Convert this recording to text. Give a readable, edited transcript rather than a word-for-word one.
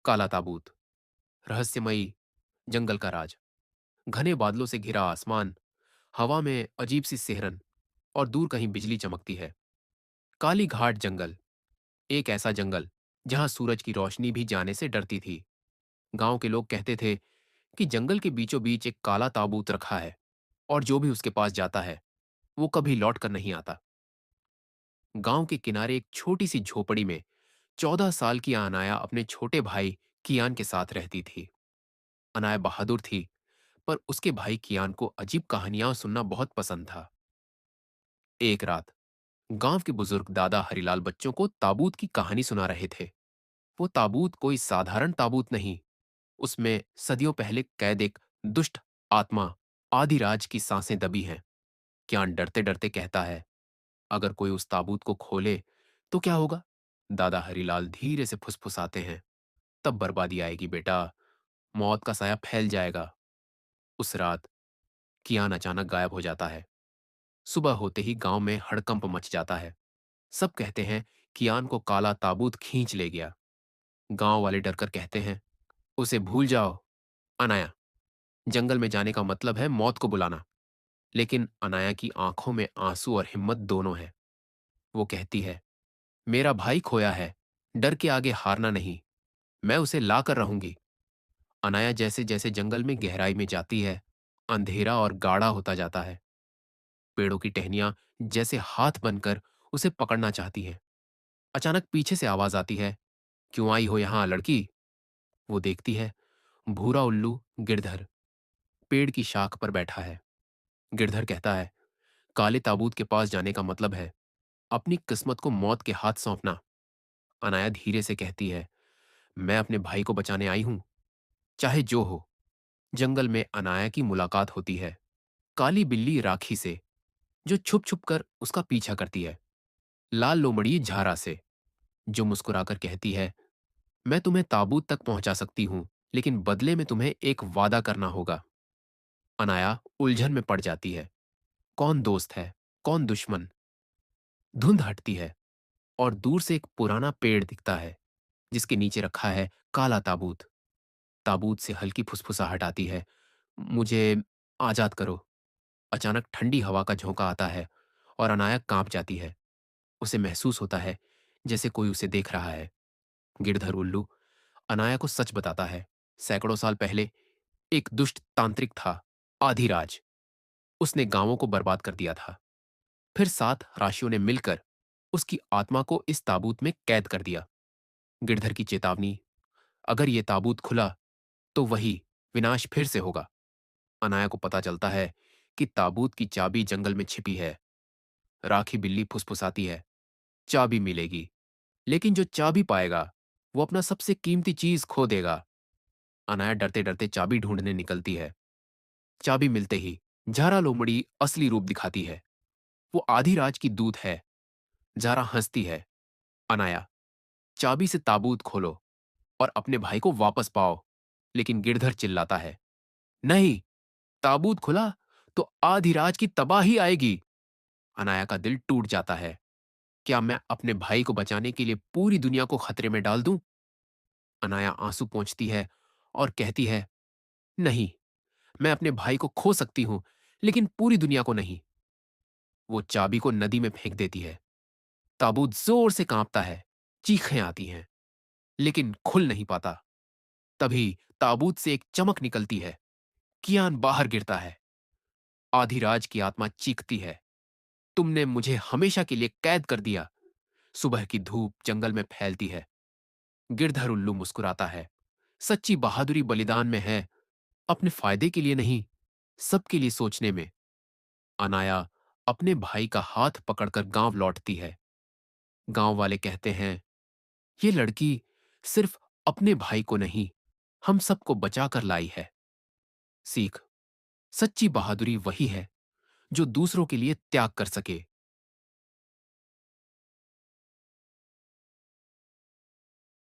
काला ताबूत, रहस्यमयी जंगल का राज, घने बादलों से घिरा आसमान, हवा में अजीब सी सिहरन और दूर कहीं बिजली चमकती है। काली घाट जंगल, एक ऐसा जंगल जहां सूरज की रोशनी भी जाने से डरती थी। गांव के लोग कहते थे कि जंगल के बीचों बीच एक काला ताबूत रखा है और जो भी उसके पास जाता है वो कभी लौट कर नहीं आता। गांव के किनारे एक छोटी सी झोपड़ी में 14 साल की अनाया अपने छोटे भाई कियान के साथ रहती थी। अनाया बहादुर थी, पर उसके भाई कियान को अजीब कहानियां सुनना बहुत पसंद था। एक रात गांव के बुजुर्ग दादा हरिलाल बच्चों को ताबूत की कहानी सुना रहे थे। वो ताबूत कोई साधारण ताबूत नहीं, उसमें सदियों पहले कैद एक दुष्ट आत्मा आदिराज की सांसें दबी हैं। कियान डरते डरते कहता है, अगर कोई उस ताबूत को खोले तो क्या होगा? दादा हरिलाल धीरे से फुसफुसाते हैं, तब बर्बादी आएगी बेटा, मौत का साया फैल जाएगा। उस रात कियान अचानक गायब हो जाता है। सुबह होते ही गांव में हड़कंप मच जाता है। सब कहते हैं कियान को काला ताबूत खींच ले गया। गांव वाले डरकर कहते हैं, उसे भूल जाओ अनाया, जंगल में जाने का मतलब है मौत को बुलाना। लेकिन अनाया की आंखों में आंसू और हिम्मत दोनों है। वो कहती है, मेरा भाई खोया है, डर के आगे हारना नहीं, मैं उसे ला कर रहूंगी। अनाया जैसे जैसे जंगल में गहराई में जाती है, अंधेरा और गाढ़ा होता जाता है। पेड़ों की टहनियां जैसे हाथ बनकर उसे पकड़ना चाहती हैं। अचानक पीछे से आवाज आती है, क्यों आई हो यहां लड़की? वो देखती है, भूरा उल्लू गिरधर पेड़ की शाख पर बैठा है। गिरधर कहता है, काले ताबूत के पास जाने का मतलब है अपनी किस्मत को मौत के हाथ सौंपना। अनाया धीरे से कहती है, मैं अपने भाई को बचाने आई हूं, चाहे जो हो। जंगल में अनाया की मुलाकात होती है काली बिल्ली राखी से, जो छुप छुप कर उसका पीछा करती है। लाल लोमड़ी झारा से, जो मुस्कुराकर कहती है, मैं तुम्हें ताबूत तक पहुंचा सकती हूं, लेकिन बदले में तुम्हें एक वादा करना होगा। अनाया उलझन में पड़ जाती है, कौन दोस्त है, कौन दुश्मन? धुंध हटती है और दूर से एक पुराना पेड़ दिखता है जिसके नीचे रखा है काला ताबूत। ताबूत से हल्की फुसफुसाहट आती है, मुझे आजाद करो। अचानक ठंडी हवा का झोंका आता है और अनाया कांप जाती है। उसे महसूस होता है जैसे कोई उसे देख रहा है। गिरधर उल्लू अनाया को सच बताता है, सैकड़ों साल पहले एक दुष्ट तांत्रिक था, आधिराज। उसने गांवों को बर्बाद कर दिया था। फिर 7 राशियों ने मिलकर उसकी आत्मा को इस ताबूत में कैद कर दिया। गिरधर की चेतावनी, अगर ये ताबूत खुला तो वही विनाश फिर से होगा। अनाया को पता चलता है कि ताबूत की चाबी जंगल में छिपी है। राखी बिल्ली फुसफुसाती है, चाबी मिलेगी, लेकिन जो चाबी पाएगा वो अपना सबसे कीमती चीज खो देगा। अनाया डरते डरते चाबी ढूंढने निकलती है। चाबी मिलते ही झारा लोमड़ी असली रूप दिखाती है। वो आधी राज की दूत है। झारा हंसती है, अनाया, चाबी से ताबूत खोलो और अपने भाई को वापस पाओ। लेकिन गिरधर चिल्लाता है, नहीं, ताबूत खुला तो आधी राज की तबाही आएगी। अनाया का दिल टूट जाता है। क्या मैं अपने भाई को बचाने के लिए पूरी दुनिया को खतरे में डाल दूं? अनाया आंसू पोंछती है और कहती है, नहीं, मैं अपने भाई को खो सकती हूं, लेकिन पूरी दुनिया को नहीं। वो चाबी को नदी में फेंक देती है। ताबूत जोर से कांपता है, चीखें आती हैं, लेकिन खुल नहीं पाता। तभी ताबूत से एक चमक निकलती है। कियान बाहर गिरता है। आधिराज की आत्मा चीखती है, तुमने मुझे हमेशा के लिए कैद कर दिया। सुबह की धूप जंगल में फैलती है। गिरधर उल्लू मुस्कुराता है, सच्ची बहादुरी बलिदान में है, अपने फायदे के लिए नहीं, सबके लिए सोचने में। अनाया अपने भाई का हाथ पकड़कर गांव लौटती है। गांव वाले कहते हैं, ये लड़की सिर्फ अपने भाई को नहीं, हम सबको बचा कर लाई है। सीख, सच्ची बहादुरी वही है जो दूसरों के लिए त्याग कर सके।